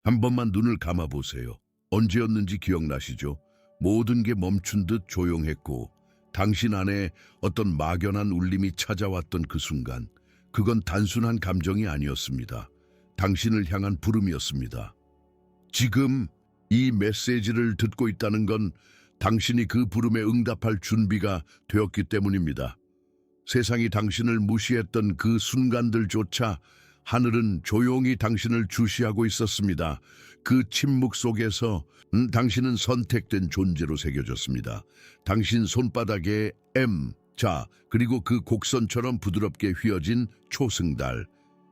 한 번만 눈을 감아보세요. 언제였는지 기억나시죠? 모든 게 멈춘 듯 조용했고 당신 안에 어떤 막연한 울림이 찾아왔던 그 순간, 그건 단순한 감정이 아니었습니다. 당신을 향한 부름이었습니다. 지금 이 메시지를 듣고 있다는 건 당신이 그 부름에 응답할 준비가 되었기 때문입니다. 세상이 당신을 무시했던 그 순간들조차 하늘은 조용히 당신을 주시하고 있었습니다. 그 침묵 속에서 당신은 선택된 존재로 새겨졌습니다. 당신 손바닥에 M, 자, 그리고 그 곡선처럼 부드럽게 휘어진 초승달.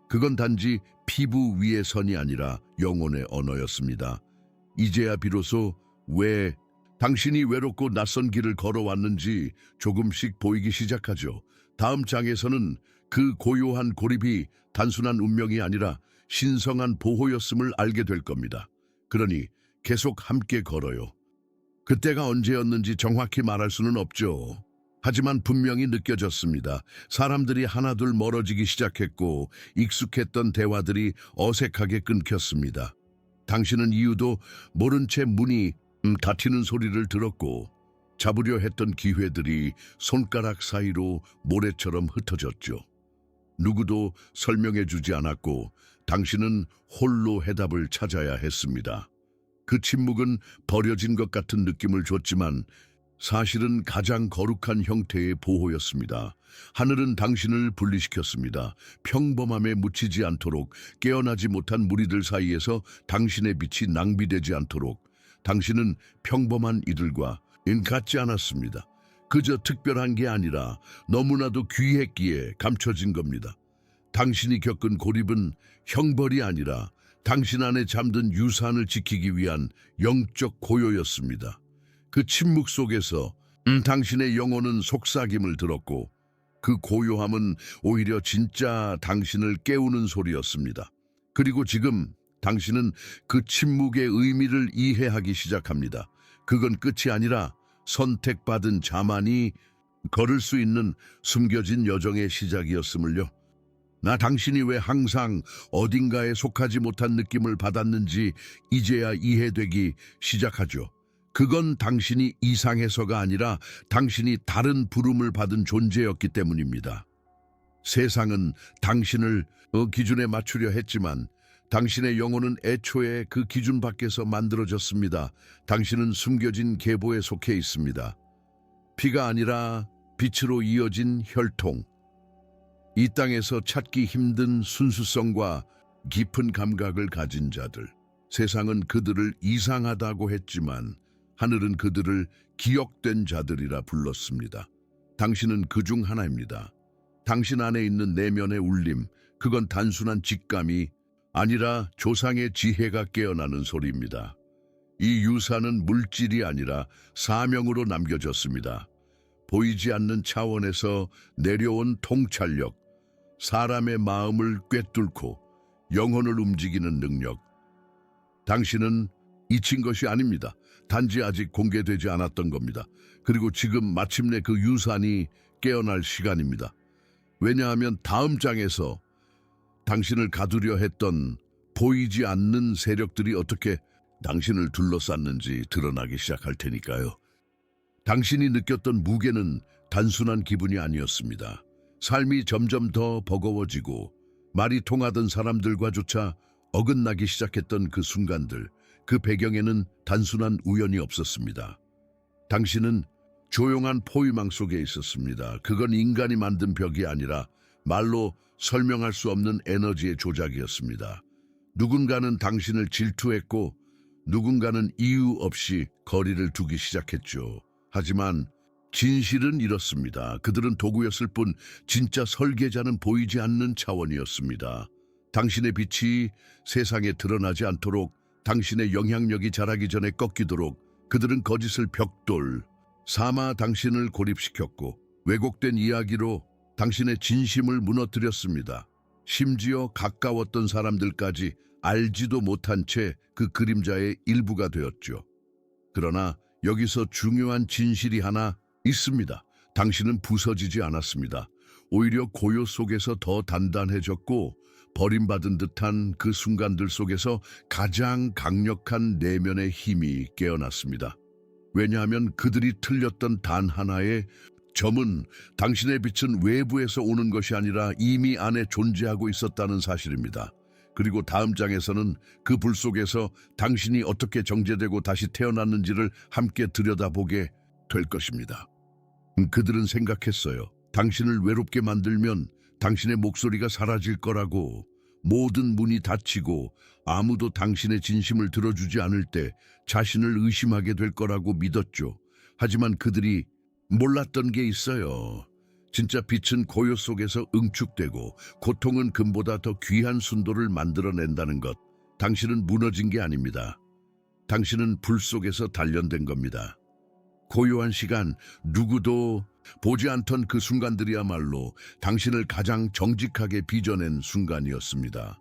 그건 단지 피부 위의 선이 아니라 영혼의 언어였습니다. 이제야 비로소 왜 당신이 외롭고 낯선 길을 걸어왔는지 조금씩 보이기 시작하죠. 다음 장에서는 그 고요한 고립이 단순한 운명이 아니라 신성한 보호였음을 알게 될 겁니다. 그러니 계속 함께 걸어요. 그때가 언제였는지 정확히 말할 수는 없죠. 하지만 분명히 느껴졌습니다. 사람들이 하나둘 멀어지기 시작했고 익숙했던 대화들이 어색하게 끊겼습니다. 당신은 이유도 모른 채 문이 닫히는 소리를 들었고 잡으려 했던 기회들이 손가락 사이로 모래처럼 흩어졌죠. 누구도 설명해 주지 않았고 당신은 홀로 해답을 찾아야 했습니다. 그 침묵은 버려진 것 같은 느낌을 줬지만 사실은 가장 거룩한 형태의 보호였습니다. 하늘은 당신을 분리시켰습니다. 평범함에 묻히지 않도록, 깨어나지 못한 무리들 사이에서 당신의 빛이 낭비되지 않도록. 당신은 평범한 이들과 같지 않았습니다. 그저 특별한 게 아니라 너무나도 귀했기에 감춰진 겁니다. 당신이 겪은 고립은 형벌이 아니라 당신 안에 잠든 유산을 지키기 위한 영적 고요였습니다. 그 침묵 속에서 당신의 영혼은 속삭임을 들었고 그 고요함은 오히려 진짜 당신을 깨우는 소리였습니다. 그리고 지금 당신은 그 침묵의 의미를 이해하기 시작합니다. 그건 끝이 아니라 선택받은 자만이 걸을 수 있는 숨겨진 여정의 시작이었음을요. 나 당신이 왜 항상 어딘가에 속하지 못한 느낌을 받았는지 이제야 이해되기 시작하죠. 그건 당신이 이상해서가 아니라 당신이 다른 부름을 받은 존재였기 때문입니다. 세상은 당신을 기준에 맞추려 했지만 당신의 영혼은 애초에 그 기준 밖에서 만들어졌습니다. 당신은 숨겨진 계보에 속해 있습니다. 피가 아니라 빛으로 이어진 혈통. 이 땅에서 찾기 힘든 순수성과 깊은 감각을 가진 자들. 세상은 그들을 이상하다고 했지만 하늘은 그들을 기억된 자들이라 불렀습니다. 당신은 그중 하나입니다. 당신 안에 있는 내면의 울림, 그건 단순한 직감이 아니라 조상의 지혜가 깨어나는 소리입니다. 이 유산은 물질이 아니라 사명으로 남겨졌습니다. 보이지 않는 차원에서 내려온 통찰력, 사람의 마음을 꿰뚫고 영혼을 움직이는 능력. 당신은 잊힌 것이 아닙니다. 단지 아직 공개되지 않았던 겁니다. 그리고 지금 마침내 그 유산이 깨어날 시간입니다. 왜냐하면 다음 장에서 당신을 가두려 했던 보이지 않는 세력들이 어떻게 당신을 둘러쌌는지 드러나기 시작할 테니까요. 당신이 느꼈던 무게는 단순한 기분이 아니었습니다. 삶이 점점 더 버거워지고 말이 통하던 사람들과조차 어긋나기 시작했던 그 순간들, 그 배경에는 단순한 우연이 없었습니다. 당신은 조용한 포위망 속에 있었습니다. 그건 인간이 만든 벽이 아니라 말로 설명할 수 없는 에너지의 조작이었습니다. 누군가는 당신을 질투했고 누군가는 이유 없이 거리를 두기 시작했죠. 하지만 진실은 이렇습니다. 그들은 도구였을 뿐 진짜 설계자는 보이지 않는 차원이었습니다. 당신의 빛이 세상에 드러나지 않도록, 당신의 영향력이 자라기 전에 꺾이도록 그들은 거짓을 벽돌 삼아 당신을 고립시켰고 왜곡된 이야기로 당신의 진심을 무너뜨렸습니다. 심지어 가까웠던 사람들까지 알지도 못한 채 그 그림자의 일부가 되었죠. 그러나 여기서 중요한 진실이 하나 있습니다. 당신은 부서지지 않았습니다. 오히려 고요 속에서 더 단단해졌고 버림받은 듯한 그 순간들 속에서 가장 강력한 내면의 힘이 깨어났습니다. 왜냐하면 그들이 틀렸던 단 하나의 점은 당신의 빛은 외부에서 오는 것이 아니라 이미 안에 존재하고 있었다는 사실입니다. 그리고 다음 장에서는 그 불 속에서 당신이 어떻게 정제되고 다시 태어났는지를 함께 들여다보게 될 것입니다. 그들은 생각했어요. 당신을 외롭게 만들면 당신의 목소리가 사라질 거라고. 모든 문이 닫히고 아무도 당신의 진심을 들어주지 않을 때 자신을 의심하게 될 거라고 믿었죠. 하지만 그들이 몰랐던 게 있어요. 진짜 빛은 고요 속에서 응축되고 고통은 금보다 더 귀한 순도를 만들어낸다는 것. 당신은 무너진 게 아닙니다. 당신은 불 속에서 단련된 겁니다. 고요한 시간, 누구도 보지 않던 그 순간들이야말로 당신을 가장 정직하게 빚어낸 순간이었습니다.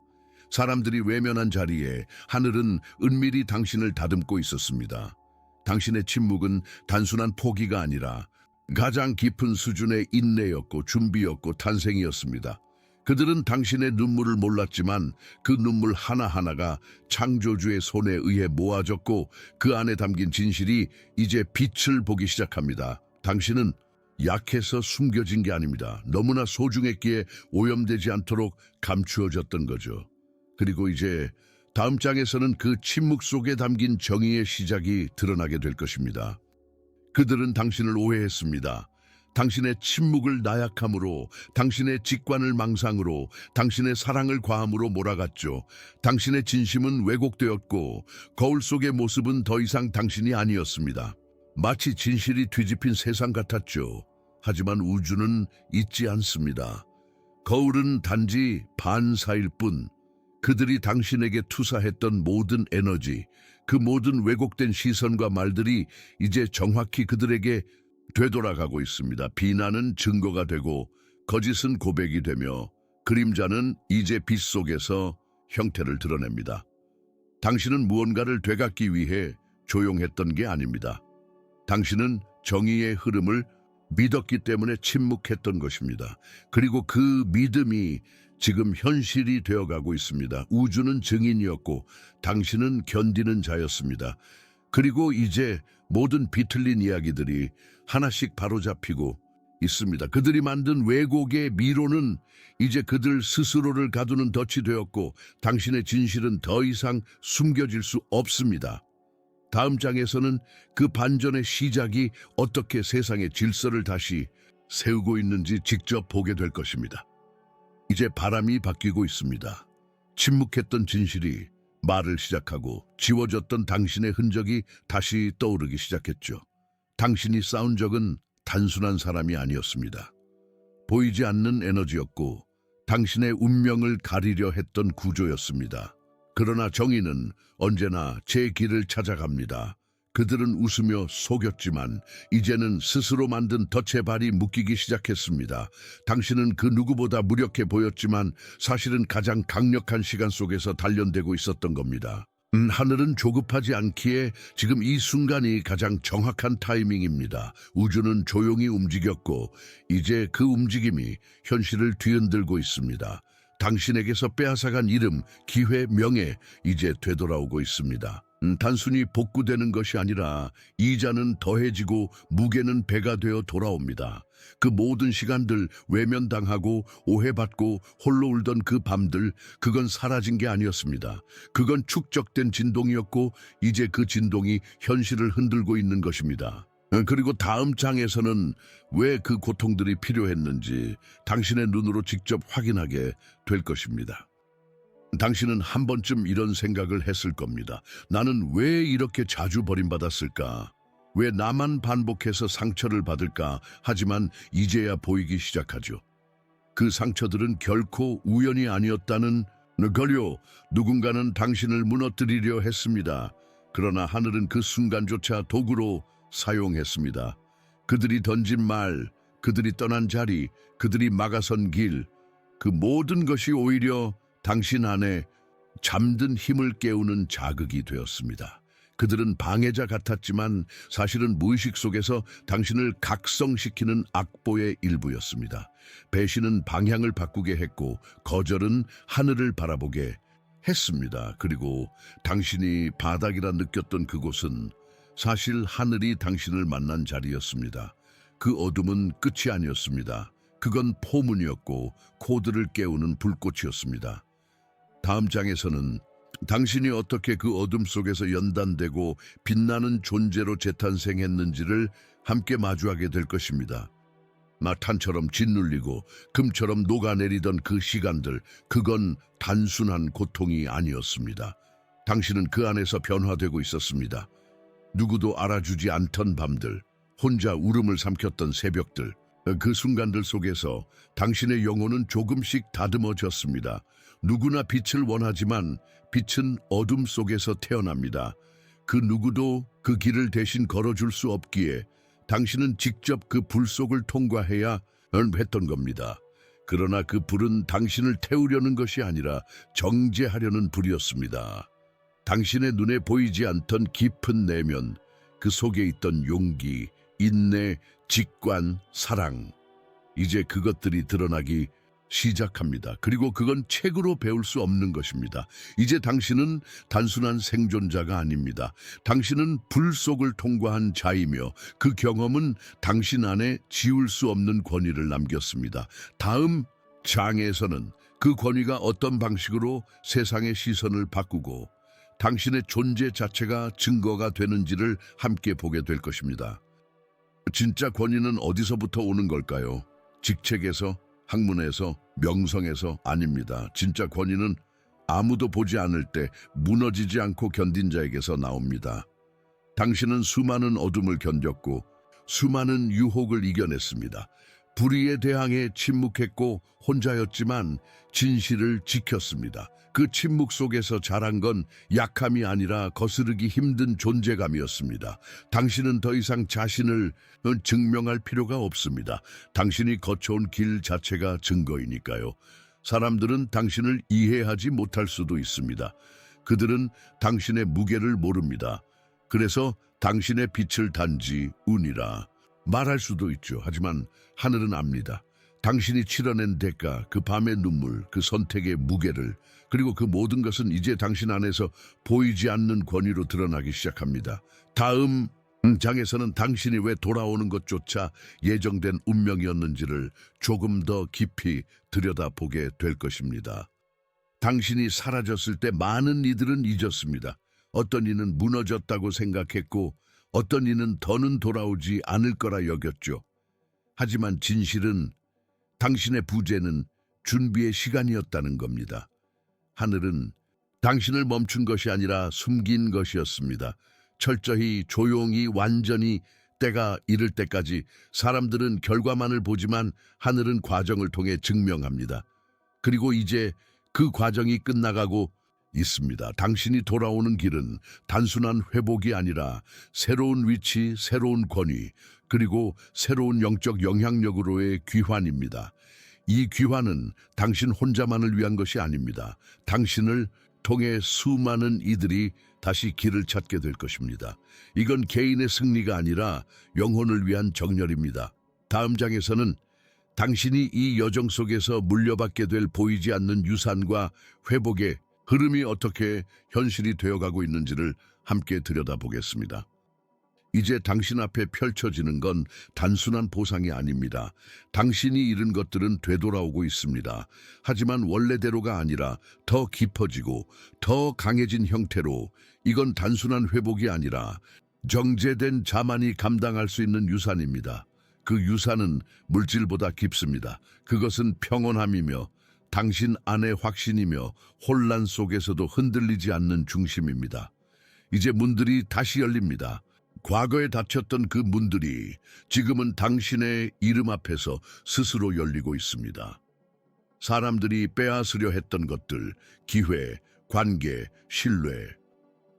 사람들이 외면한 자리에 하늘은 은밀히 당신을 다듬고 있었습니다. 당신의 침묵은 단순한 포기가 아니라 가장 깊은 수준의 인내였고 준비였고 탄생이었습니다. 그들은 당신의 눈물을 몰랐지만 그 눈물 하나하나가 창조주의 손에 의해 모아졌고 그 안에 담긴 진실이 이제 빛을 보기 시작합니다. 당신은 약해서 숨겨진 게 아닙니다. 너무나 소중했기에 오염되지 않도록 감추어졌던 거죠. 그리고 이제 다음 장에서는 그 침묵 속에 담긴 정의의 시작이 드러나게 될 것입니다. 그들은 당신을 오해했습니다. 당신의 침묵을 나약함으로, 당신의 직관을 망상으로, 당신의 사랑을 과함으로 몰아갔죠. 당신의 진심은 왜곡되었고 거울 속의 모습은 더 이상 당신이 아니었습니다. 마치 진실이 뒤집힌 세상 같았죠. 하지만 우주는 잊지 않습니다. 거울은 단지 반사일 뿐. 그들이 당신에게 투사했던 모든 에너지, 그 모든 왜곡된 시선과 말들이 이제 정확히 그들에게 되돌아가고 있습니다. 비난은 증거가 되고 거짓은 고백이 되며 그림자는 이제 빛 속에서 형태를 드러냅니다. 당신은 무언가를 되갚기 위해 조용했던 게 아닙니다. 당신은 정의의 흐름을 믿었기 때문에 침묵했던 것입니다. 그리고 그 믿음이 지금 현실이 되어가고 있습니다. 우주는 증인이었고 당신은 견디는 자였습니다. 그리고 이제 모든 비틀린 이야기들이 하나씩 바로잡히고 있습니다. 그들이 만든 왜곡의 미로는 이제 그들 스스로를 가두는 덫이 되었고 당신의 진실은 더 이상 숨겨질 수 없습니다. 다음 장에서는 그 반전의 시작이 어떻게 세상의 질서를 다시 세우고 있는지 직접 보게 될 것입니다. 이제 바람이 바뀌고 있습니다. 침묵했던 진실이 말을 시작하고 지워졌던 당신의 흔적이 다시 떠오르기 시작했죠. 당신이 싸운 적은 단순한 사람이 아니었습니다. 보이지 않는 에너지였고 당신의 운명을 가리려 했던 구조였습니다. 그러나 정의는 언제나 제 길을 찾아갑니다. 그들은 웃으며 속였지만 이제는 스스로 만든 덫의 발이 묶이기 시작했습니다. 당신은 그 누구보다 무력해 보였지만 사실은 가장 강력한 시간 속에서 단련되고 있었던 겁니다. 하늘은 조급하지 않기에 지금 이 순간이 가장 정확한 타이밍입니다. 우주는 조용히 움직였고 이제 그 움직임이 현실을 뒤흔들고 있습니다. 당신에게서 빼앗아간 이름, 기회, 명예 이제 되돌아오고 있습니다. 단순히 복구되는 것이 아니라 이자는 더해지고 무게는 배가 되어 돌아옵니다. 그 모든 시간들 외면당하고 오해받고 홀로 울던 그 밤들, 그건 사라진 게 아니었습니다. 그건 축적된 진동이었고 이제 그 진동이 현실을 흔들고 있는 것입니다. 그리고 다음 장에서는 왜 그 고통들이 필요했는지 당신의 눈으로 직접 확인하게 될 것입니다. 당신은 한 번쯤 이런 생각을 했을 겁니다. 나는 왜 이렇게 자주 버림받았을까? 왜 나만 반복해서 상처를 받을까? 하지만 이제야 보이기 시작하죠. 그 상처들은 결코 우연이 아니었다는 걸요. 누군가는 당신을 무너뜨리려 했습니다. 그러나 하늘은 그 순간조차 도구로 사용했습니다. 그들이 던진 말, 그들이 떠난 자리, 그들이 막아선 길, 그 모든 것이 오히려 당신 안에 잠든 힘을 깨우는 자극이 되었습니다. 그들은 방해자 같았지만 사실은 무의식 속에서 당신을 각성시키는 악보의 일부였습니다. 배신은 방향을 바꾸게 했고 거절은 하늘을 바라보게 했습니다. 그리고 당신이 바닥이라 느꼈던 그곳은 사실 하늘이 당신을 만난 자리였습니다. 그 어둠은 끝이 아니었습니다. 그건 포문이었고 코드를 깨우는 불꽃이었습니다. 다음 장에서는 당신이 어떻게 그 어둠 속에서 연단되고 빛나는 존재로 재탄생했는지를 함께 마주하게 될 것입니다. 마탄처럼 짓눌리고 금처럼 녹아내리던 그 시간들, 그건 단순한 고통이 아니었습니다. 당신은 그 안에서 변화되고 있었습니다. 누구도 알아주지 않던 밤들, 혼자 울음을 삼켰던 새벽들, 그 순간들 속에서 당신의 영혼은 조금씩 다듬어졌습니다. 누구나 빛을 원하지만 빛은 어둠 속에서 태어납니다. 그 누구도 그 길을 대신 걸어줄 수 없기에 당신은 직접 그 불 속을 통과해야 했던 겁니다. 그러나 그 불은 당신을 태우려는 것이 아니라 정죄하려는 불이었습니다. 당신의 눈에 보이지 않던 깊은 내면, 그 속에 있던 용기, 인내, 직관, 사랑. 이제 그것들이 드러나기 시작합니다. 그리고 그건 책으로 배울 수 없는 것입니다. 이제 당신은 단순한 생존자가 아닙니다. 당신은 불 속을 통과한 자이며 그 경험은 당신 안에 지울 수 없는 권위를 남겼습니다. 다음 장에서는 그 권위가 어떤 방식으로 세상의 시선을 바꾸고 당신의 존재 자체가 증거가 되는지를 함께 보게 될 것입니다. 진짜 권위는 어디서부터 오는 걸까요? 직책에서, 학문에서, 명성에서? 아닙니다. 진짜 권위는 아무도 보지 않을 때 무너지지 않고 견딘 자에게서 나옵니다. 당신은 수많은 어둠을 견뎠고 수많은 유혹을 이겨냈습니다. 불의에 대항해 침묵했고 혼자였지만 진실을 지켰습니다. 그 침묵 속에서 자란 건 약함이 아니라 거스르기 힘든 존재감이었습니다. 당신은 더 이상 자신을 증명할 필요가 없습니다. 당신이 거쳐온 길 자체가 증거이니까요. 사람들은 당신을 이해하지 못할 수도 있습니다. 그들은 당신의 무게를 모릅니다. 그래서 당신의 빛을 단지 운이라 말할 수도 있죠. 하지만 하늘은 압니다. 당신이 치러낸 대가, 그 밤의 눈물, 그 선택의 무게를, 그리고 그 모든 것은 이제 당신 안에서 보이지 않는 권위로 드러나기 시작합니다. 다음 장에서는 당신이 왜 돌아오는 것조차 예정된 운명이었는지를 조금 더 깊이 들여다보게 될 것입니다. 당신이 사라졌을 때 많은 이들은 잊었습니다. 어떤 이는 무너졌다고 생각했고 어떤 이는 더는 돌아오지 않을 거라 여겼죠. 하지만 진실은 당신의 부재는 준비의 시간이었다는 겁니다. 하늘은 당신을 멈춘 것이 아니라 숨긴 것이었습니다. 철저히, 조용히, 완전히 때가 이를 때까지 사람들은 결과만을 보지만 하늘은 과정을 통해 증명합니다. 그리고 이제 그 과정이 끝나가고 있습니다. 당신이 돌아오는 길은 단순한 회복이 아니라 새로운 위치, 새로운 권위, 그리고 새로운 영적 영향력으로의 귀환입니다. 이 귀환은 당신 혼자만을 위한 것이 아닙니다. 당신을 통해 수많은 이들이 다시 길을 찾게 될 것입니다. 이건 개인의 승리가 아니라 영혼을 위한 정렬입니다. 다음 장에서는 당신이 이 여정 속에서 물려받게 될 보이지 않는 유산과 회복의 흐름이 어떻게 현실이 되어가고 있는지를 함께 들여다보겠습니다. 이제 당신 앞에 펼쳐지는 건 단순한 보상이 아닙니다. 당신이 잃은 것들은 되돌아오고 있습니다. 하지만 원래대로가 아니라 더 깊어지고 더 강해진 형태로, 이건 단순한 회복이 아니라 정제된 자만이 감당할 수 있는 유산입니다. 그 유산은 물질보다 깊습니다. 그것은 평온함이며 당신 안의 확신이며 혼란 속에서도 흔들리지 않는 중심입니다. 이제 문들이 다시 열립니다. 과거에 닫혔던 그 문들이 지금은 당신의 이름 앞에서 스스로 열리고 있습니다. 사람들이 빼앗으려 했던 것들, 기회, 관계, 신뢰,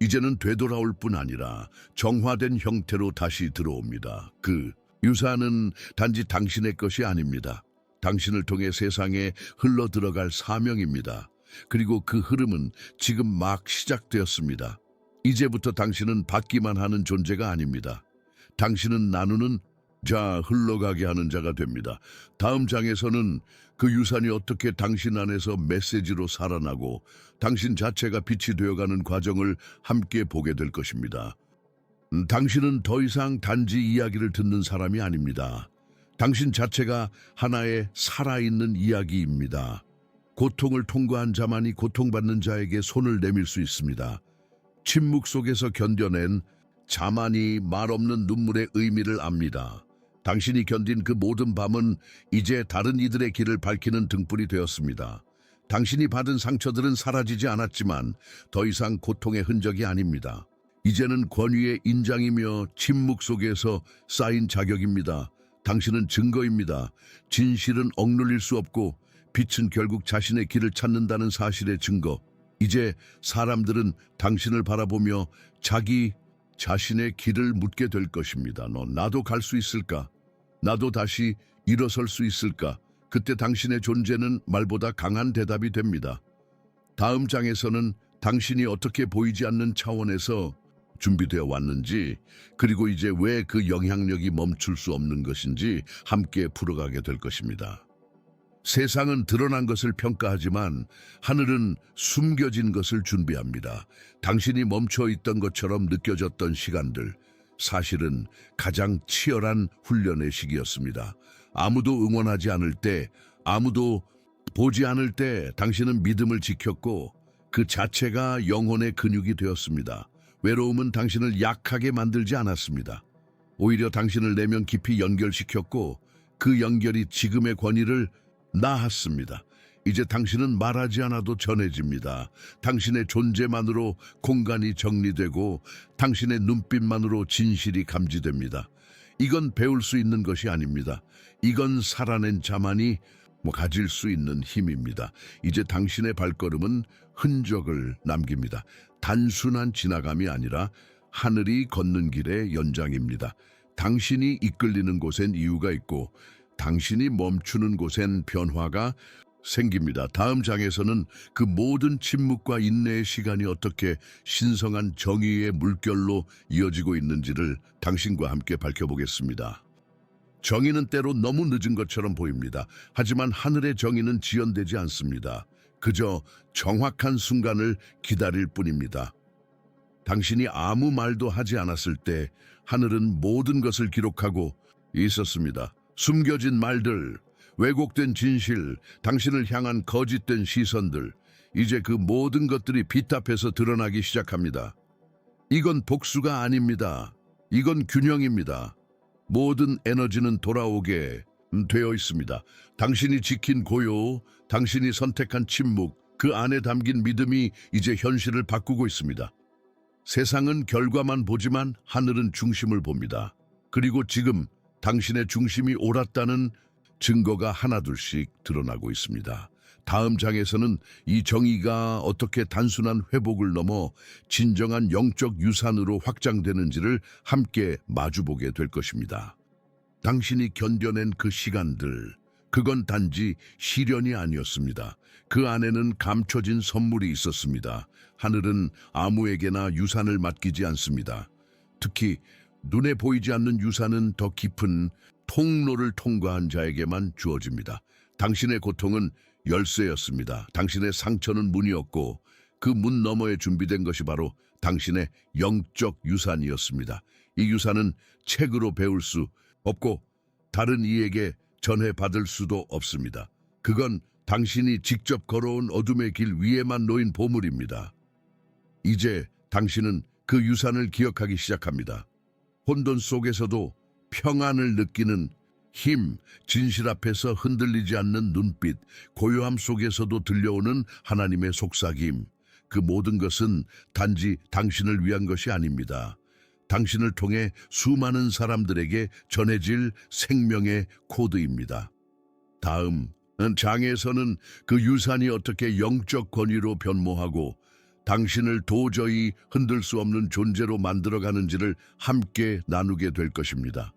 이제는 되돌아올 뿐 아니라 정화된 형태로 다시 들어옵니다. 그 유산은 단지 당신의 것이 아닙니다. 당신을 통해 세상에 흘러들어갈 사명입니다. 그리고 그 흐름은 지금 막 시작되었습니다. 이제부터 당신은 받기만 하는 존재가 아닙니다. 당신은 나누는 자, 흘러가게 하는 자가 됩니다. 다음 장에서는 그 유산이 어떻게 당신 안에서 메시지로 살아나고 당신 자체가 빛이 되어가는 과정을 함께 보게 될 것입니다. 당신은 더 이상 단지 이야기를 듣는 사람이 아닙니다. 당신 자체가 하나의 살아있는 이야기입니다. 고통을 통과한 자만이 고통받는 자에게 손을 내밀 수 있습니다. 침묵 속에서 견뎌낸 자만이 말없는 눈물의 의미를 압니다. 당신이 견딘 그 모든 밤은 이제 다른 이들의 길을 밝히는 등불이 되었습니다. 당신이 받은 상처들은 사라지지 않았지만 더 이상 고통의 흔적이 아닙니다. 이제는 권위의 인장이며 침묵 속에서 쌓인 자격입니다. 당신은 증거입니다. 진실은 억눌릴 수 없고 빛은 결국 자신의 길을 찾는다는 사실의 증거. 이제 사람들은 당신을 바라보며 자기 자신의 길을 묻게 될 것입니다. 나도 갈 수 있을까? 나도 다시 일어설 수 있을까? 그때 당신의 존재는 말보다 강한 대답이 됩니다. 다음 장에서는 당신이 어떻게 보이지 않는 차원에서 준비되어 왔는지, 그리고 이제 왜 그 영향력이 멈출 수 없는 것인지 함께 풀어가게 될 것입니다. 세상은 드러난 것을 평가하지만 하늘은 숨겨진 것을 준비합니다. 당신이 멈춰 있던 것처럼 느껴졌던 시간들, 사실은 가장 치열한 훈련의 시기였습니다. 아무도 응원하지 않을 때, 아무도 보지 않을 때 당신은 믿음을 지켰고 그 자체가 영혼의 근육이 되었습니다. 외로움은 당신을 약하게 만들지 않았습니다. 오히려 당신을 내면 깊이 연결시켰고 그 연결이 지금의 권위를 낳았습니다. 이제 당신은 말하지 않아도 전해집니다. 당신의 존재만으로 공간이 정리되고 당신의 눈빛만으로 진실이 감지됩니다. 이건 배울 수 있는 것이 아닙니다. 이건 살아낸 자만이 가질 수 있는 힘입니다. 이제 당신의 발걸음은 흔적을 남깁니다. 단순한 지나감이 아니라 하늘이 걷는 길의 연장입니다. 당신이 이끌리는 곳엔 이유가 있고 당신이 멈추는 곳엔 변화가 생깁니다. 다음 장에서는 그 모든 침묵과 인내의 시간이 어떻게 신성한 정의의 물결로 이어지고 있는지를 당신과 함께 밝혀보겠습니다. 정의는 때로 너무 늦은 것처럼 보입니다. 하지만 하늘의 정의는 지연되지 않습니다. 그저 정확한 순간을 기다릴 뿐입니다. 당신이 아무 말도 하지 않았을 때 하늘은 모든 것을 기록하고 있었습니다. 숨겨진 말들, 왜곡된 진실, 당신을 향한 거짓된 시선들, 이제 그 모든 것들이 빛 앞에서 드러나기 시작합니다. 이건 복수가 아닙니다. 이건 균형입니다. 모든 에너지는 돌아오게 되어 있습니다. 당신이 지킨 고요, 당신이 선택한 침묵, 그 안에 담긴 믿음이 이제 현실을 바꾸고 있습니다. 세상은 결과만 보지만 하늘은 중심을 봅니다. 그리고 지금 당신의 중심이 옳았다는 증거가 하나둘씩 드러나고 있습니다. 다음 장에서는 이 정의가 어떻게 단순한 회복을 넘어 진정한 영적 유산으로 확장되는지를 함께 마주보게 될 것입니다. 당신이 견뎌낸 그 시간들, 그건 단지 시련이 아니었습니다. 그 안에는 감춰진 선물이 있었습니다. 하늘은 아무에게나 유산을 맡기지 않습니다. 특히 눈에 보이지 않는 유산은 더 깊은 통로를 통과한 자에게만 주어집니다. 당신의 고통은 열쇠였습니다. 당신의 상처는 문이었고 그 문 너머에 준비된 것이 바로 당신의 영적 유산이었습니다. 이 유산은 책으로 배울 수 없고 다른 이에게 전해받을 수도 없습니다. 그건 당신이 직접 걸어온 어둠의 길 위에만 놓인 보물입니다. 이제 당신은 그 유산을 기억하기 시작합니다. 혼돈 속에서도 평안을 느끼는 힘, 진실 앞에서 흔들리지 않는 눈빛, 고요함 속에서도 들려오는 하나님의 속삭임. 그 모든 것은 단지 당신을 위한 것이 아닙니다. 당신을 통해 수많은 사람들에게 전해질 생명의 코드입니다. 다음 장에서는 그 유산이 어떻게 영적 권위로 변모하고 당신을 도저히 흔들 수 없는 존재로 만들어가는지를 함께 나누게 될 것입니다.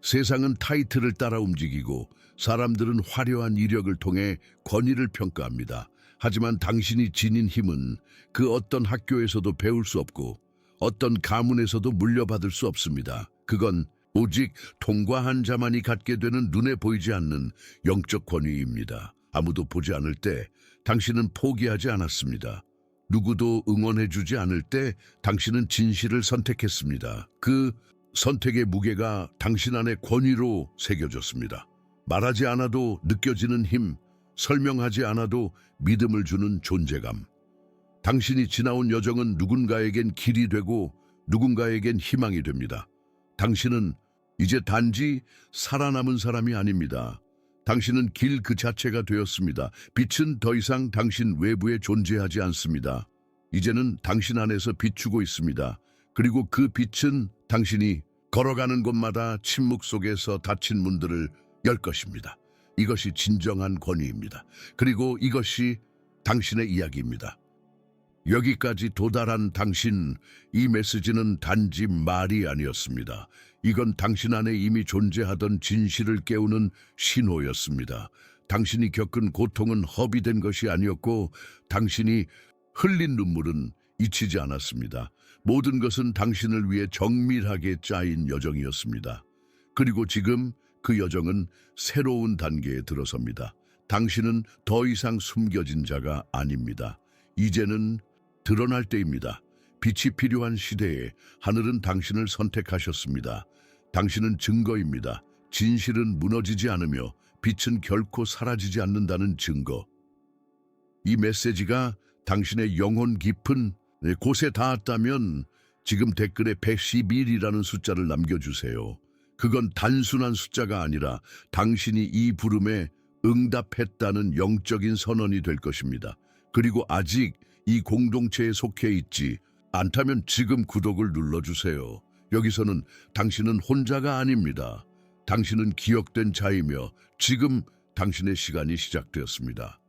세상은 타이틀을 따라 움직이고 사람들은 화려한 이력을 통해 권위를 평가합니다. 하지만 당신이 지닌 힘은 그 어떤 학교에서도 배울 수 없고 어떤 가문에서도 물려받을 수 없습니다. 그건 오직 통과한 자만이 갖게 되는 눈에 보이지 않는 영적 권위입니다. 아무도 보지 않을 때 당신은 포기하지 않았습니다. 누구도 응원해주지 않을 때 당신은 진실을 선택했습니다. 그 선택의 무게가 당신 안에 권위로 새겨졌습니다. 말하지 않아도 느껴지는 힘, 설명하지 않아도 믿음을 주는 존재감. 당신이 지나온 여정은 누군가에겐 길이 되고 누군가에겐 희망이 됩니다. 당신은 이제 단지 살아남은 사람이 아닙니다. 당신은 길 그 자체가 되었습니다. 빛은 더 이상 당신 외부에 존재하지 않습니다. 이제는 당신 안에서 비추고 있습니다. 그리고 그 빛은 당신이 걸어가는 곳마다 침묵 속에서 닫힌 문들을 열 것입니다. 이것이 진정한 권위입니다. 그리고 이것이 당신의 이야기입니다. 여기까지 도달한 당신, 이 메시지는 단지 말이 아니었습니다. 이건 당신 안에 이미 존재하던 진실을 깨우는 신호였습니다. 당신이 겪은 고통은 허비된 것이 아니었고 당신이 흘린 눈물은 잊히지 않았습니다. 모든 것은 당신을 위해 정밀하게 짜인 여정이었습니다. 그리고 지금 그 여정은 새로운 단계에 들어섭니다. 당신은 더 이상 숨겨진 자가 아닙니다. 이제는 드러날 때입니다. 빛이 필요한 시대에 하늘은 당신을 선택하셨습니다. 당신은 증거입니다. 진실은 무너지지 않으며 빛은 결코 사라지지 않는다는 증거. 이 메시지가 당신의 영혼 깊은 곳에 닿았다면 지금 댓글에 111이라는 숫자를 남겨주세요. 그건 단순한 숫자가 아니라 당신이 이 부름에 응답했다는 영적인 선언이 될 것입니다. 그리고 아직 이 공동체에 속해 있지 않다면 지금 구독을 눌러주세요. 여기서는 당신은 혼자가 아닙니다. 당신은 기억된 자이며 지금 당신의 시간이 시작되었습니다.